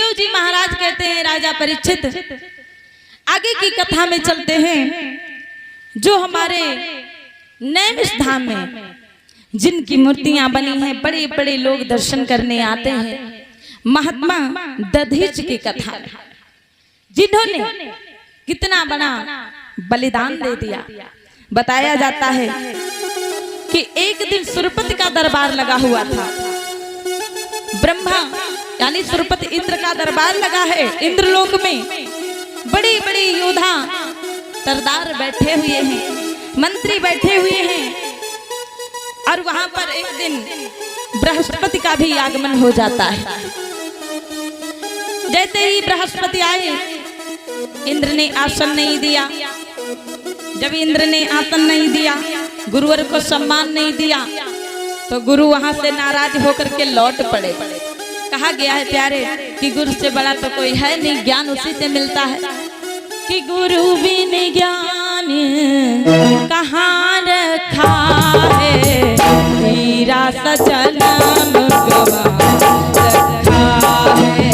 सुखदेव जी महाराज कहते हैं राजा परीक्षित, आगे की कथा में चलते हैं। जो हमारे नैमिष धाम में जिनकी मूर्तियां बनी हैं, बड़े बड़े लोग दर्शन करने आते हैं। महात्मा दधीच की कथा, जिन्होंने कितना बड़ा बलिदान दे दिया। बताया जाता है कि एक दिन सुरपति का दरबार लगा हुआ था। ब्रह्मा यानी सुरपति इंद्र का दरबार लगा है। इंद्रलोक में बड़ी बड़ी योद्धा सरदार बैठे हुए हैं, मंत्री बैठे हुए हैं, और वहां पर एक दिन बृहस्पति का भी आगमन हो जाता है। जैसे ही बृहस्पति आए, इंद्र ने आसन नहीं दिया। जब इंद्र ने आसन नहीं दिया, गुरुवर को सम्मान नहीं दिया, तो गुरु वहां से नाराज होकर के लौट पड़े। कहा गया है प्यारे कि गुरु से बड़ा तो कोई है नहीं, ज्ञान उसी से मिलता है। कि गुरु बिन ज्ञान कहाँ रखा है, हीरा सजनम गवा रखा है।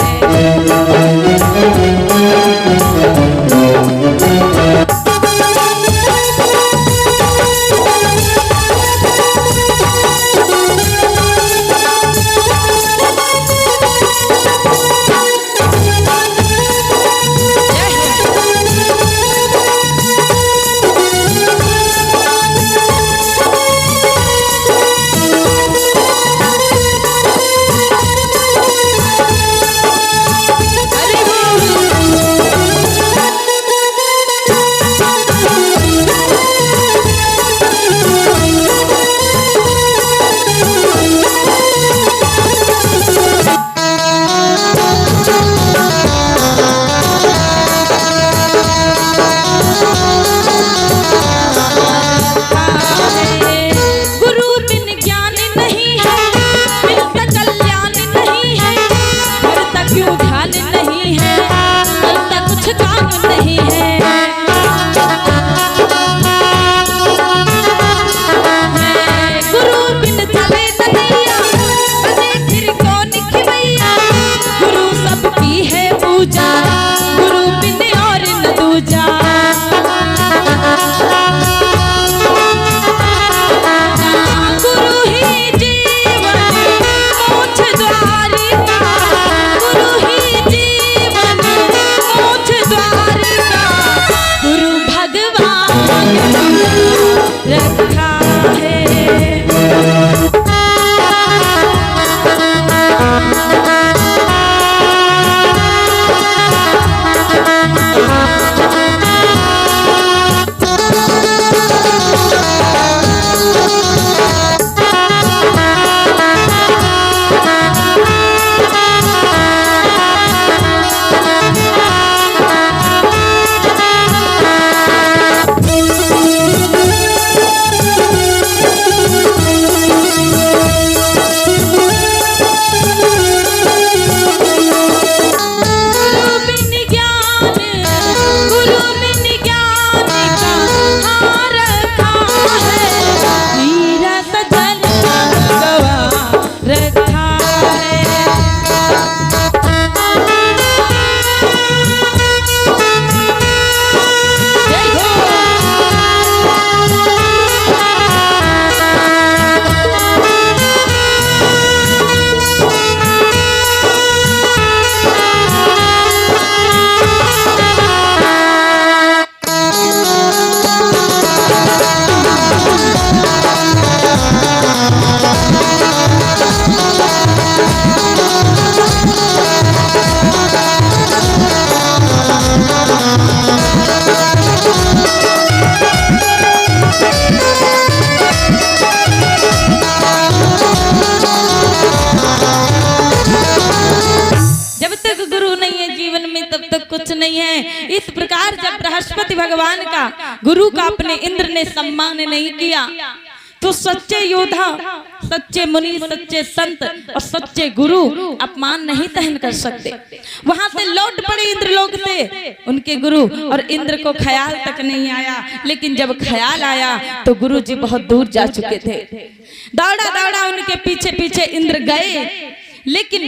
इस प्रकार जब बृहस्पति भगवान का गुरु का अपने इंद्र ने सम्मान नहीं किया, तो सच्चे योद्धा, सच्चे मुनि, सच्चे संत और सच्चे गुरु अपमान नहीं सहन कर सकते। वहां से लौट पड़े इंद्रलोक से उनके गुरु, और इंद्र को ख्याल तक नहीं आया। लेकिन जब ख्याल आया तो गुरु जी बहुत दूर जा चुके थे। दौड़ा दौड़ा उनके पीछे पीछे इंद्र गए। लेकिन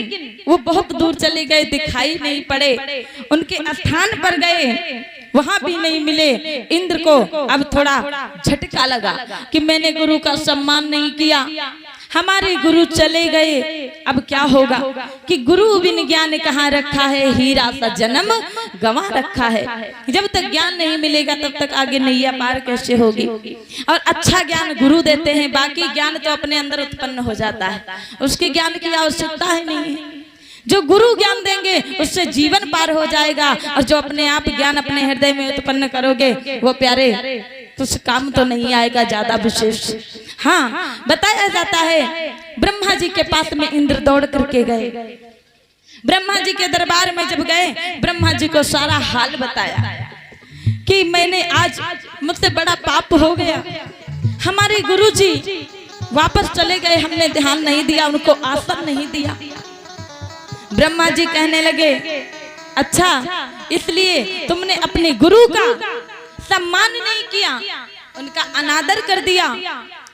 वो बहुत दूर चले गए, दिखाई नहीं पड़े। उनके स्थान पर गए, वहां भी नहीं मिले। इंद्र को अब थोड़ा झटका लगा कि मैंने गुरु का सम्मान नहीं किया, हमारे गुरु चले गए, अब क्या होगा कि गुरु बिन ज्ञान कहाँ रखा है, हीरा सा जन्म गंवा रखा है। जब तक ज्ञान नहीं मिलेगा तब तक आगे नैया पार कैसे होगी। और अच्छा ज्ञान गुरु देते हैं, बाकी ज्ञान तो अपने अंदर उत्पन्न हो जाता है, उसके ज्ञान की आवश्यकता ही नहीं है। जो गुरु ज्ञान देंगे उससे जीवन पार हो जाएगा, और जो अपने आप ज्ञान अपने हृदय में उत्पन्न करोगे वो प्यारे कुछ काम तो नहीं आएगा ज्यादा विशेष। हाँ, बताया जाता है ब्रह्मा जी के पास में इंद्र दौड़ करके गए। ब्रह्मा जी के दरबार में जब गए, ब्रह्मा जी को सारा हाल बताया कि मैंने आज मुझसे बड़ा पाप हो गया, हमारे गुरु जी वापस चले गए, हमने ध्यान नहीं दिया, उनको आसन नहीं दिया। ब्रह्मा जी कहने लगे, अच्छा इसलिए तुमने अपने गुरु का सम्मान नहीं किया, उनका अनादर कर दिया,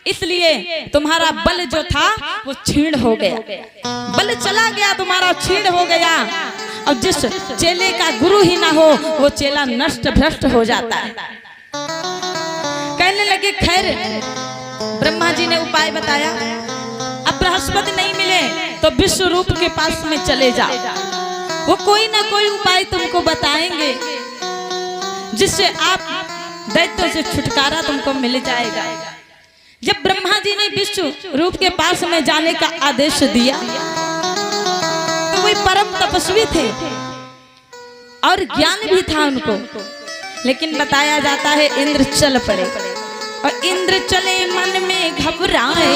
इसलिए तुम्हारा बल जो था वो छीण हो गया, बल चला गया तुम्हारा, छीण हो गया। और जिस चेले का गुरु ही ना हो वो चेला नष्ट भ्रष्ट हो जाता है। कहने लगे खैर, ब्रह्मा जी ने उपाय बताया, अब बृहस्पति नहीं मिले तो विश्व रूप के पास में चले जाओ, वो कोई ना कोई उपाय तुमको बताएंगे जिससे आप दैत्यों से छुटकारा तुमको मिल जाएगा। जब ब्रह्मा जी ने विश्व रूप के पास में जाने का आदेश दिया तो वे परम तपस्वी थे और ज्ञान भी था उनको, लेकिन बताया जाता है इंद्र चल पड़े, और इंद्र चले मन में घबराए,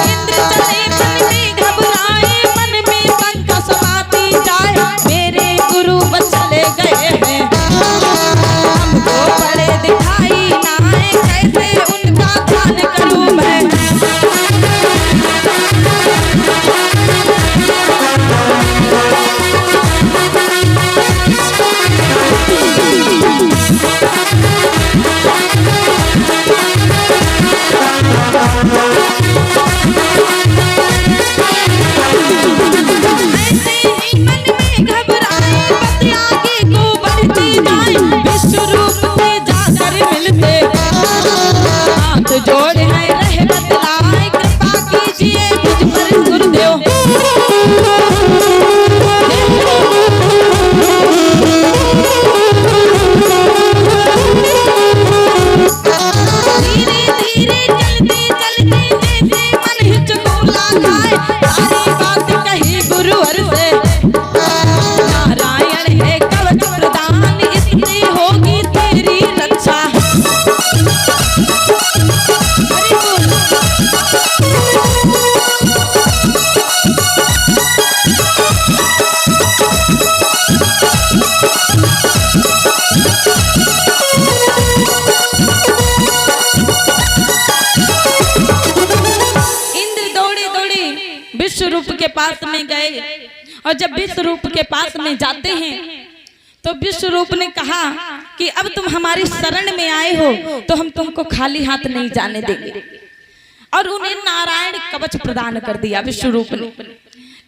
इंद्र चले मन में घबराए, मन में शंका समाती जाए, मेरे गुरु बस चले गए हैं, हमको बड़े दिखाई ना आए, कैसे उनका ध्यान करूं मैं। के पास में गए, और जब विश्व रूप के पास में जाते हैं तो विश्व रूप ने कहा कि अब तुम हमारी शरण में आए हो तो हम तुमको खाली हाथ नहीं जाने देंगे, और उन्हें नारायण कवच प्रदान कर दिया विश्व रूप ने,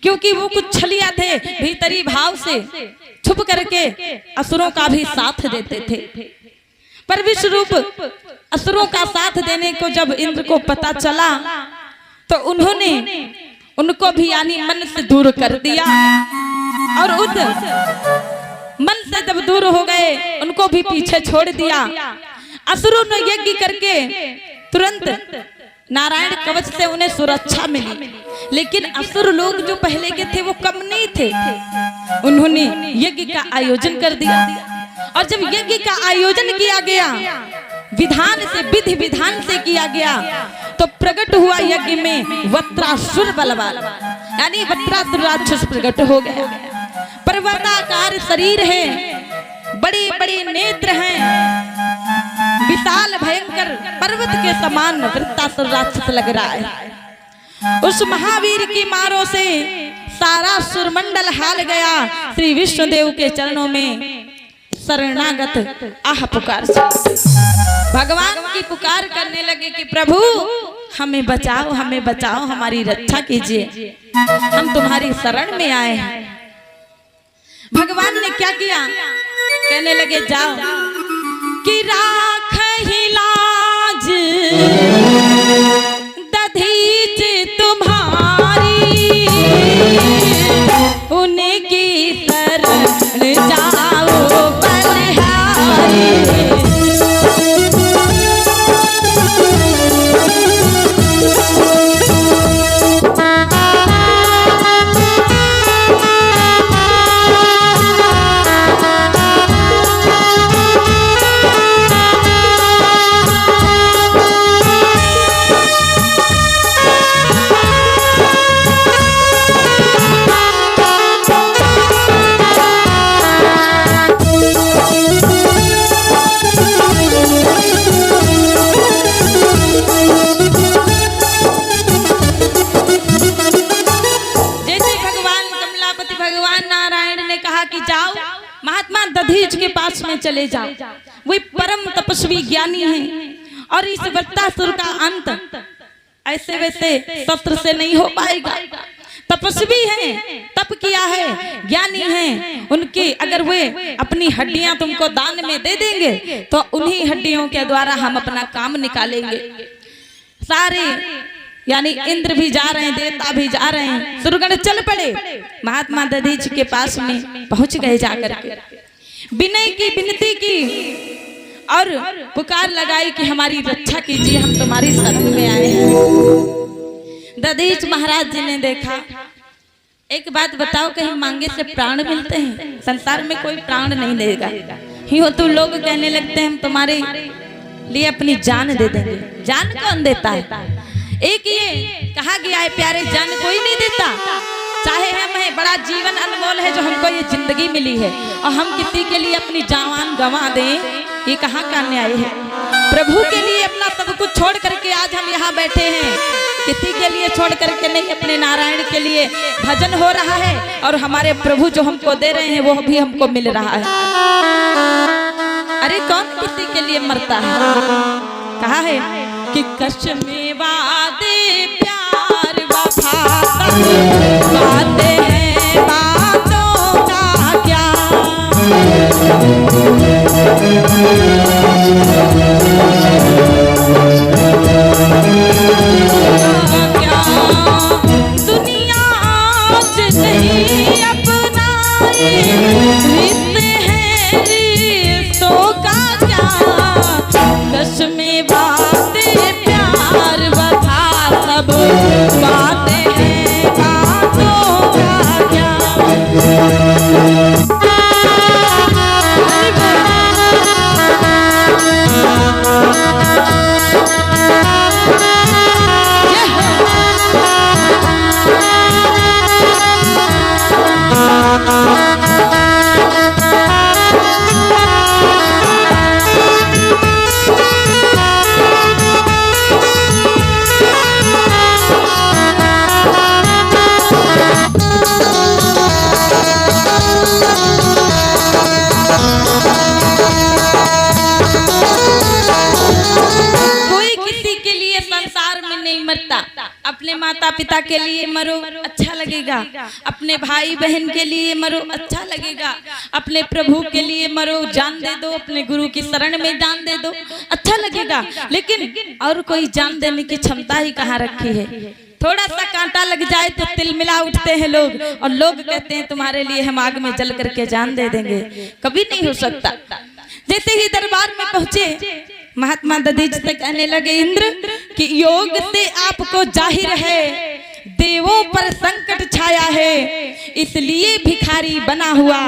क्योंकि वो कुछ छलिया थे, भीतरी भाव से छुप करके असुरों का भी साथ देते थे। पर विश्व रूप असुरों का साथ देने को जब इंद्र को पता चला तो उन्होंने उनको भी यानी मन से दूर कर दिया, और उस मन से जब दूर हो गए उनको भी पीछे छोड़ दिया। असुरों ने यज्ञ करके तुरंत नारायण कवच से उन्हें सुरक्षा मिली, लेकिन असुर लोग जो पहले के थे वो कम नहीं थे, उन्होंने यज्ञ का आयोजन कर दिया। और जब यज्ञ का आयोजन किया गया विधान से, विधि विधान से किया गया, तो प्रकट हुआ यज्ञ में वत्रासुर बलवान, यानी वत्रासुर राक्षस प्रकट हो गया। पर्वताकार शरीर है, बड़े बड़े नेत्र हैं, विशाल भयंकर पर्वत के समान वृत्तासुर राक्षस लग रहा है। उस महावीर की मारों से सारा सुरमंडल हाल गया। श्री विष्णुदेव के चरणों में शरणागत आह पुकार, भगवान की पुकार करने लगे कि प्रभु हमें बचाओ, हमारी रक्षा कीजिए, हम तुम्हारी शरण में आए हैं। भगवान ने क्या किया, कहने लगे जाओ कि राखहि लाज दधीच तुम्हारी, उनकी शरण जाओ बलिहारी। महात्मा दधीच के पास में चले जाओ, वे परम तपस्वी ज्ञानी हैं और इस वृत्तासुर का अंत ऐसे वैसे शस्त्र से नहीं हो पाएगा। तपस्वी हैं, तप किया है, ज्ञानी हैं, उनकी अगर वे अपनी हड्डियां तुमको दान में दे देंगे तो उन्हीं हड्डियों के द्वारा हम अपना काम निकालेंगे। सारे यानी इंद्र भी जा रहे हैं, देवता भी जा रहे हैं, सुरगण चल पड़े, महात्मा दधीच के पास में पहुंच गए। जाकर के विनय की विनती की और पुकार लगाई कि हमारी रक्षा कीजिए, हम तुम्हारी शरण में आए हैं। दधीच महाराज जी ने देखा, एक बात बताओ, कहीं मांगे से प्राण मिलते हैं? संसार में कोई प्राण नहीं देगा। यूं तो लोग कहने लगते हैं हम तुम्हारे लिए अपनी जान दे देंगे। जान कौन देता है? एक ये कहा गया है प्यारे, जान कोई नहीं देता, चाहे हम है, बड़ा जीवन अनमोल है जो हमको ये जिंदगी मिली है और हम किसी के लिए अपनी जान गंवा दें, ये कहाँ का न्याय है? प्रभु के लिए अपना सब कुछ छोड़ करके आज हम यहाँ बैठे हैं, किसी के लिए छोड़ करके नहीं, अपने नारायण के लिए भजन हो रहा है और हमारे प्रभु जो हमको दे रहे हैं वो भी हमको मिल रहा है। अरे कौन किसी के लिए मरता है? कहा है कि कसम वादे प्यार वफा बातें हैं, बातों का क्या दुनिया आज नहीं अपनाए, रिश्ते हैं रिश्तों का क्या, कसम वादे प्यार वफा सब बातें हैं, बातों का क्या। अपने माता पिता के लिए मरो, अच्छा लगेगा, अपने भाई बहन के लिए मरो, अच्छा लगेगा, अपने प्रभु के लिए मरो, जान दे दो, अपने गुरु की शरण में जान दे दो, अच्छा लगेगा। लेकिन और कोई जान देने की क्षमता ही कहाँ रखी है? थोड़ा सा कांटा लग जाए तो तिल मिला उठते हैं लोग, और लोग कहते हैं तुम्हारे लिए हम आग में जल करके जान दे देंगे। कभी नहीं हो सकता। जैसे ही दरबार में पहुंचे, महात्मा दधीच से कहने लगे, इंद्र कि योग से आपको जाहिर है देवों पर संकट छाया है, इसलिए भिखारी बना हुआ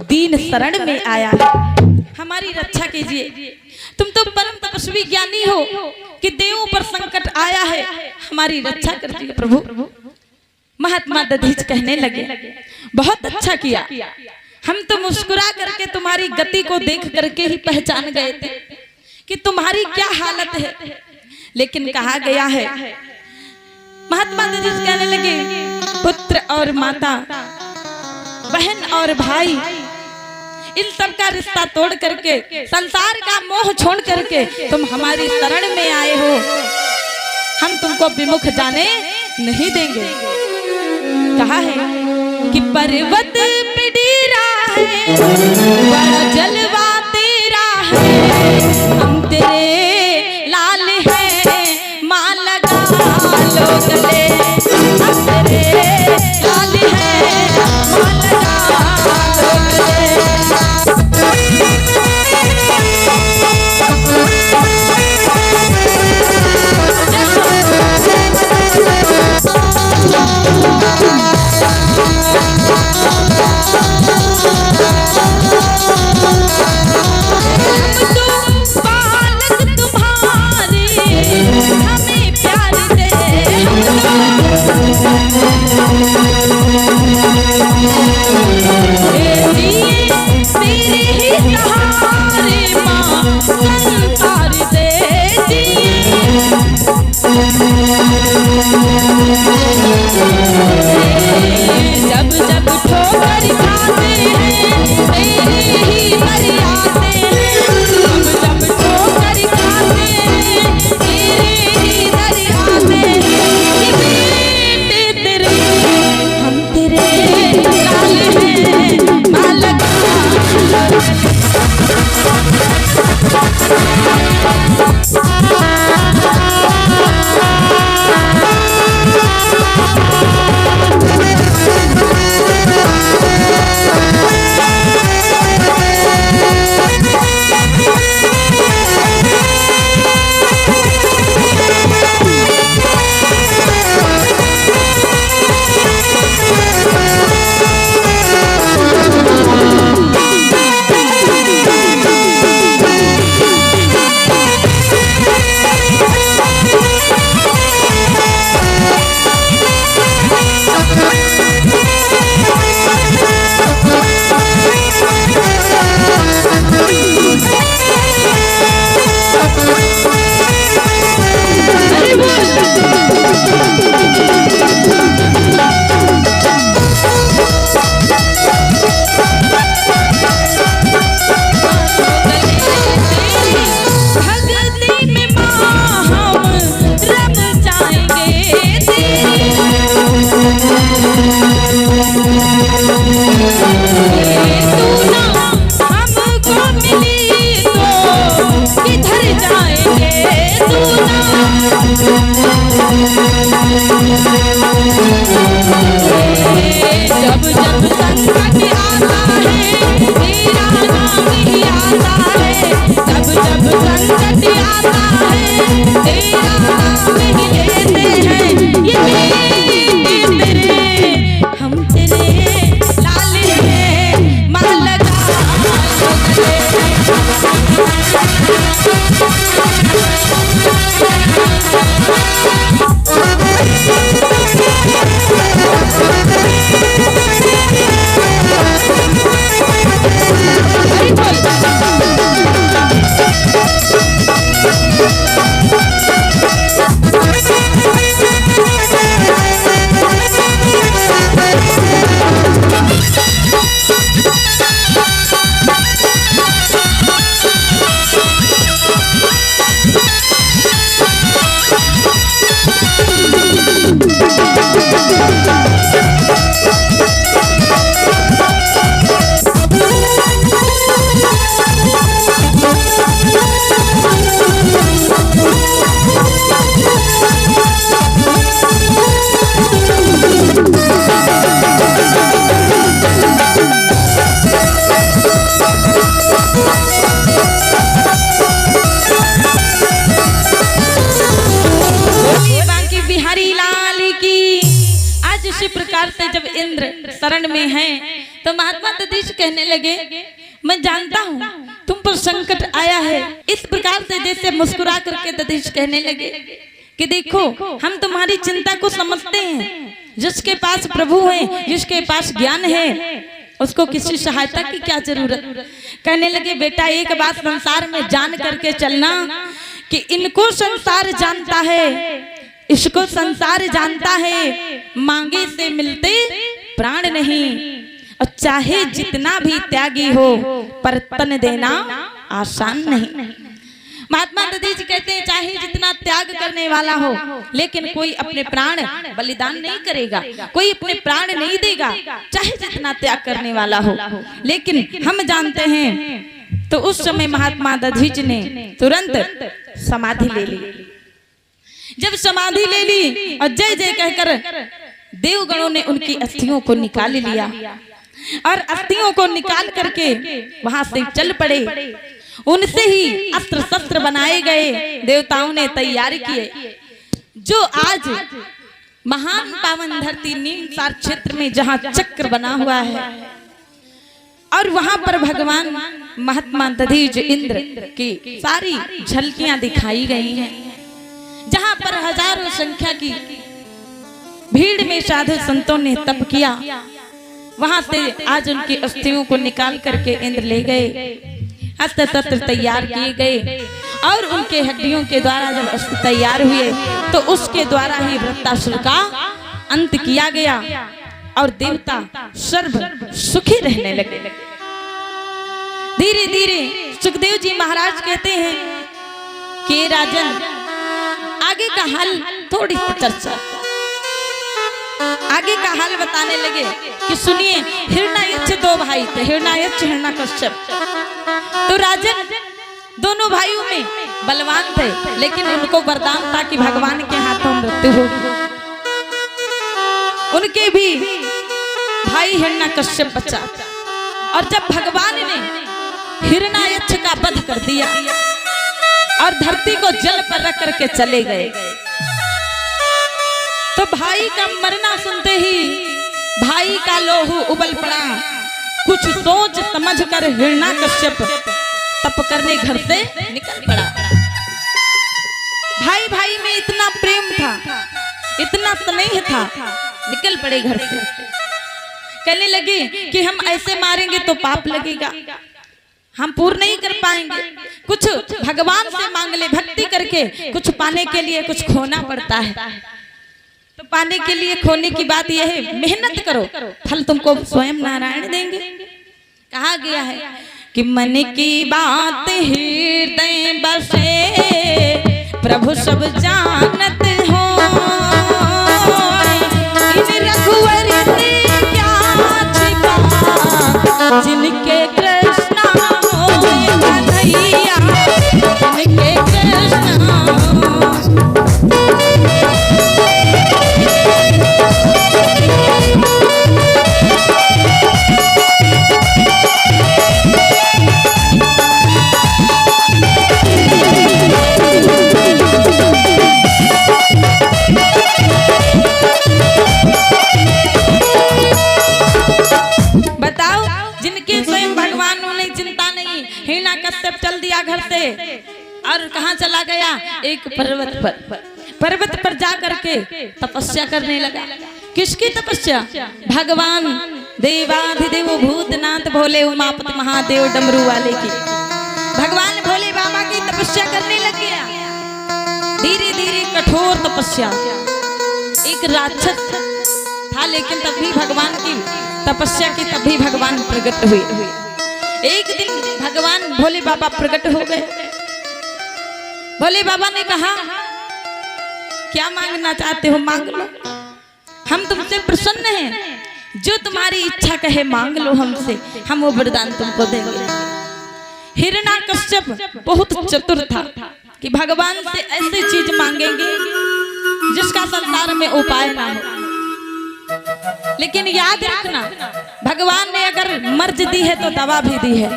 दीन शरण में आया है, हमारी रक्षा कीजिए। तुम तो परम तपस्वी ज्ञानी हो कि देवों पर संकट आया है, हमारी रक्षा कीजिए प्रभु। महात्मा दधीच कहने लगे, बहुत अच्छा किया, हम तो मुस्कुरा करके तुम्हारी गति को देख करके ही पहचान गए थे कि तुम्हारी क्या हालत है। लेकिन कहा गया है, महात्मा दधीच कहने लगे, पुत्र और माता, बहन और भाई, इन सब का रिश्ता तोड़ करके, संसार का मोह छोड़ करके तुम हमारी शरण में आए हो, हम तुमको विमुख जाने नहीं देंगे। कहा है कि पर्वत पे डेरा है, बड़ा जलवा तेरा है, हम तेरे लाल हैं, माँ लगा लो गले, हम तेरे लाल हैं, माँ लगा लो गले। जब जब ठोकर खाते हैं तेरे ही दर आते हैं, जब जब ठोकर खाते हैं तेरे ही दर आते हैं। ये बेटे तेरे हम तेरे लाल हैं, माँ लगा जब जब संकट आता है तेरा नाम ही आता है, जब जब संकट आता है तेरा नाम ही लेते हैं। ये बेटे तेरे हम तेरे लाल हैं, माँ लगा लो गले। इसी प्रकार से जब इंद्र शरण में हैं तो महात्मा दधीच कहने लगे, मैं जानता हूँ तुम पर संकट आया है। इस प्रकार से जैसे मुस्कुरा करके दधीच कहने लगे कि देखो हम तुम्हारी चिंता को समझते हैं। जिसके पास प्रभु है, जिसके पास ज्ञान है, उसको किसी सहायता की क्या जरूरत। कहने लगे बेटा एक बात संसार में जान करके चलना कि इनको संसार जानता है, इसको संसार जानता है, मांगे से मिलते प्राण नहीं, और चाहे जितना भी त्यागी हो पर तन देना आसान नहीं। महात्मा गांधी जी कहते हैं चाहे जितना त्याग करने वाला हो, लेकिन कोई अपने प्राण बलिदान नहीं करेगा, कोई अपने प्राण नहीं देगा, चाहे जितना त्याग करने वाला हो। लेकिन हम जानते हैं तो उस समय महात्मा गांधी जी ने तुरंत समाधि ले ली। जब समाधि ले ली और जय जय कहकर देवगणों ने उनकी अस्थियों को निकाल लिया और अस्थियों को निकाल करके वहां से चल पड़े। उनसे ही अस्त्र शस्त्र बनाए गए, देवताओं ने तैयार किए। जो आज महान पावन धरती नीमसार क्षेत्र में जहां चक्र बना हुआ है और वहां पर भगवान महात्मा दधीच इंद्र की सारी झलकियां दिखाई गई हैं, जहां पर हजारों संख्या की भीड़ में साधु संतों ने तप किया। वहां से आज उनकी अस्थियों को निकाल करके इंद्र ले गए, अस्त्र शस्त्र तैयार किए गए और उनके हड्डियों के द्वारा जब अस्त्र तैयार हुए तो उसके द्वारा ही वृत्तासुर का अंत किया गया और देवता सर्व सुखी रहने लगे। धीरे धीरे सुखदेव जी महाराज कहते हैं कि राजन आगे का हाल थोड़ी सी चर्चा, आगे का हाल बताने लगे कि सुनिए, हिरण्याक्ष दो भाई थे, हिरण्याक्ष हिरण्यकश्यप। तो राजन दोनों भाइयों में बलवान थे, लेकिन उनको वरदान था कि भगवान के हाथों मृत्यु होगी। उनके भी भाई हिरण्यकश्यप बचा और जब भगवान ने हिरण्याक्ष का वध कर दिया और धरती को जल पर रख करके चले गए, तो भाई का मरना सुनते ही भाई का लोहू उबल पड़ा। कुछ सोच समझ कर हिरण्याकश्यप तप करने घर से निकल पड़ा। भाई भाई में इतना प्रेम था, इतना स्नेह था, निकल पड़े घर से। कहने लगे कि हम ऐसे मारेंगे तो पाप लगेगा, हम पूर्ण नहीं कर पाएंगे, कुछ भगवान से मांग ले। भक्ति करके कुछ पाने के लिए कुछ खोना पड़ता है, तो पाने के लिए खोने की बात यह है, मेहनत करो, फल तुमको स्वयं नारायण देंगे। कहा गया है कि मन की बात हृदय बसे प्रभु सब जानत हो, इन रघुवर ने क्या छिपा जिनके कृष्णा हो कन्हैया, जिनके कृष्णा हो। चल दिया घर से और कहां चला गया, एक पर्वत पर जा करके तपस्या करने लगा। किसकी तपस्या? भगवान देवाधिदेव भूतनाथ भोले उमापति महादेव डमरू वाले की, भगवान भोले बाबा की तपस्या करने लग गया। धीरे धीरे कठोर तपस्या, एक राक्षस था लेकिन तब भी भगवान की तपस्या की, तब भी भगवान प्रकट हुए। एक दिन भगवान भोले बाबा प्रकट हो गए। भोले बाबा ने कहा क्या मांगना चाहते हो मांग लो, हम तुमसे प्रसन्न हैं, जो तुम्हारी इच्छा कहे मांग लो हमसे, हम वो वरदान तुमको देंगे। हिरण्याकश्यप बहुत चतुर था कि भगवान से ऐसी चीज मांगेंगे जिसका संसार में उपाय ना हो। लेकिन याद रखना, भगवान ने अगर मर्ज दी है तो दवा भी दी है,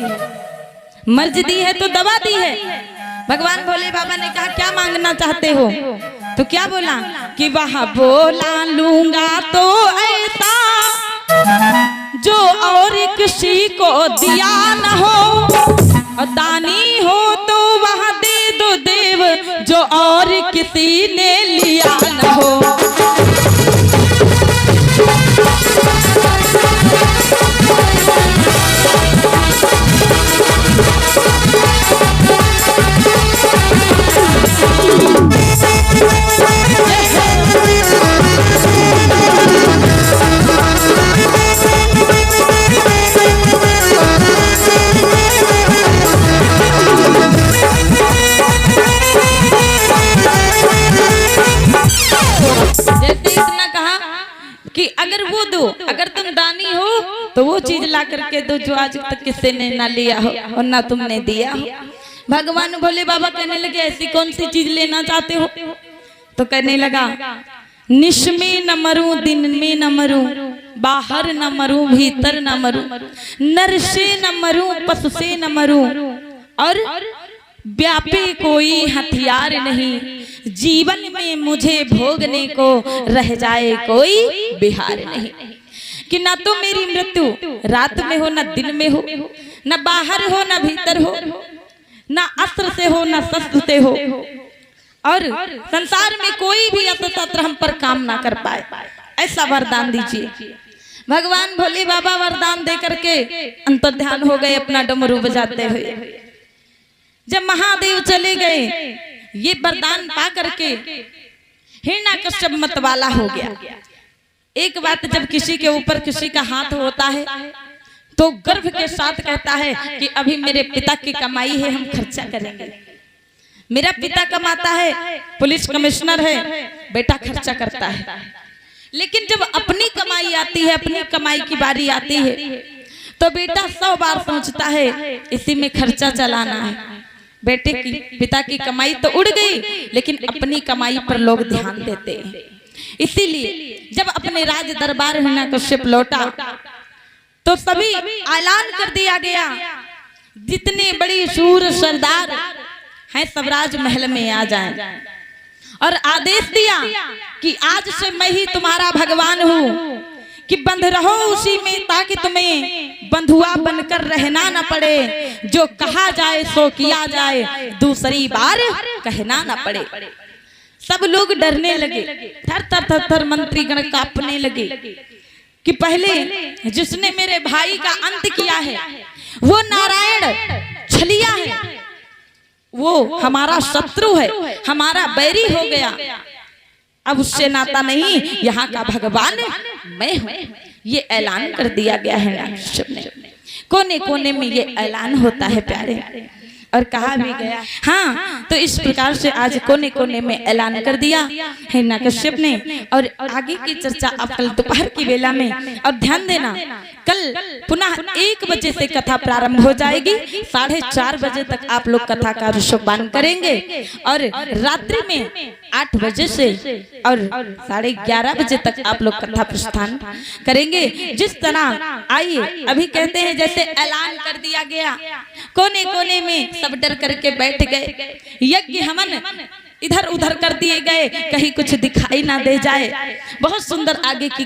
मर्ज दी है तो दवा दी है। भगवान भोले बाबा ने कहा क्या मांगना चाहते हो, तो क्या बोला कि वह बोला लूंगा तो ऐसा जो और किसी को दिया न हो, और दानी हो तो वह दे दो देव जो और किसी ने लिया न हो। वो चीज ला करके दो जो आज तक किसी ने ना लिया हो और ना तुमने दिया हो। भगवान भोले बाबा कहने लगे ऐसी कौन सी चीज लेना चाहते हो? तो कहने लगा निश में न मरूं, दिन में न मरूं, बाहर न मरूं, भीतर न मरूं, नर से न मरूं, पशु से न मरूं, और व्यापे कोई हथियार नहीं, जीवन में मुझे भोगने को रह जाए कोई बिहार नहीं। कि ना तो मेरी मृत्यु रात में हो, ना दिन में हो, ना बाहर हो, ना भीतर हो, ना अस्त्र से हो, ना शस्त्र से हो, और संसार में कोई भी अस्त्र हम पर काम ना कर पाए, ऐसा वरदान दीजिए। भगवान भोले बाबा वरदान दे करके अंतर्ध्यान हो गए अपना डमरू बजाते हुए। जब महादेव चले गए, ये वरदान पा करके हिरण्यकश्यप मतवाला हो गया। एक बात, जब किसी के ऊपर किसी का हाथ होता है तो गर्व के साथ कहता है कि अभी मेरे पिता की कमाई है, हम खर्चा करेंगे। मेरा पिता कमाता है, पुलिस कमिश्नर है, बेटा खर्चा करता है। लेकिन जब अपनी कमाई आती है, अपनी कमाई की बारी आती है, तो बेटा 100 बार सोचता है इसी में खर्चा चलाना है। बेटे की पिता की कमाई तो उड़ गई, लेकिन अपनी कमाई पर लोग ध्यान देते हैं। इसीलिए जब अपने राज दरबार हिरण्यकश्यप लौटा तो सभी ऐलान कर दिया गया, जितने बड़ी शूर सरदार हैं सब राजमहल में आ जाएं, और आदेश दिया कि आज से मैं ही तुम्हारा भगवान हूँ, कि बंध रहो उसी में ताकि तुम्हें बंधुआ बनकर रहना न पड़े, जो कहा जाए सो किया जाए, दूसरी बार कहना न पड़े। सब लोग डरने लगे, थर थर थर थर मंत्रीगण कांपने लगे कि पहले जिसने मेरे भाई का अंत किया है वो नारायण छलिया है, वो हमारा शत्रु है, हमारा बैरी हो गया, अब उससे नाता नहीं, यहाँ का भगवान मैं हूँ। ये ऐलान कर दिया गया है हिरण्यकश्यप ने। कोने कोने में ये ऐलान होता है प्यारे, और कहा भी गया। हाँ, तो इस प्रकार से आज कोने कोने में ऐलान कर दिया हिरण्यकश्यप ने। और आगे की चर्चा आप कल दोपहर की बेला में, और ध्यान देना कल पुनः 1 बजे से कथा प्रारंभ हो जाएगी, 4:30 बजे तक आप लोग कथा का ऋषभपान करेंगे, और रात्रि में 8 बजे से और 11:30 बजे तक आप लोग कथा प्रस्थान करेंगे। जिस तरह आइए अभी कहते हैं जैसे ऐलान कर दिया गया, कोने कोने में सब डर करके बैठ गए, यज्ञ हवन इधर उधर कर दिए गए, कहीं कुछ दिखाई ना दे जाए। बहुत सुंदर आगे की